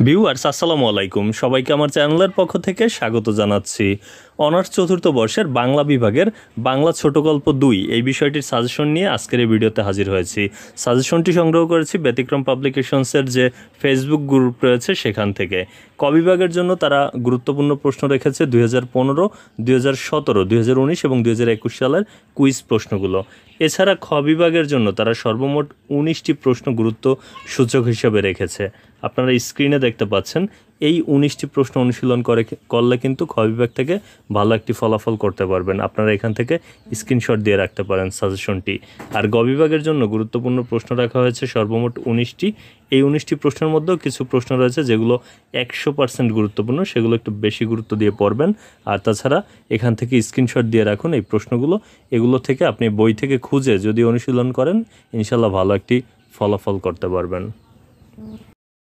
Viewers আসসালামু আলাইকুম, সবাইকে আমার চ্যানেলের পক্ষ থেকে স্বাগত জানাচ্ছি। অনার্স চতুর্থ বর্ষের বাংলা বিভাগের বাংলা ছোট গল্প 2 এই বিষয়টির সাজেশন নিয়ে আজকের এই ভিডিওতে হাজির হয়েছি। সাজেশনটি সংগ্রহ করেছি ব্যতিক্রম পাবলিকেশনসের যে ফেসবুক গ্রুপ রয়েছে সেখান থেকে। ক বিভাগের জন্য তারা গুরুত্বপূর্ণ প্রশ্ন রেখেছে 2015, 2017, 2019 এবং 2021 সালের কুইজ প্রশ্নগুলো। এছাড়া খ বিভাগের জন্য তারা সর্বমোট 19টি প্রশ্ন গুরুত্ব সূচক হিসেবে রেখেছে। আপনারা স্ক্রিনে দেখতে পাচ্ছেন এই 19টি প্রশ্ন অনুশীলন করলে কিন্তু খ বিভাগ থেকে ভালো একটি ফলাফল করতে পারবেন। আপনারা এখান থেকে স্ক্রিনশট দিয়ে রাখতে পারেন সাজেশনটি। আর গ বিভাগের জন্য গুরুত্বপূর্ণ প্রশ্ন রাখা হয়েছে সর্বমোট 19টি। এই 19টি প্রশ্নের মধ্যেও কিছু প্রশ্ন রয়েছে যেগুলো 100% গুরুত্বপূর্ণ, সেগুলো একটু বেশি গুরুত্ব দিয়ে পড়বেন। আর তাছাড়া এখান থেকে স্ক্রিনশট দিয়ে রাখুন এই প্রশ্নগুলো। এগুলো থেকে আপনি বই থেকে খুঁজে যদি অনুশীলন করেন ইনশাল্লাহ ভালো একটি ফলাফল করতে পারবেন।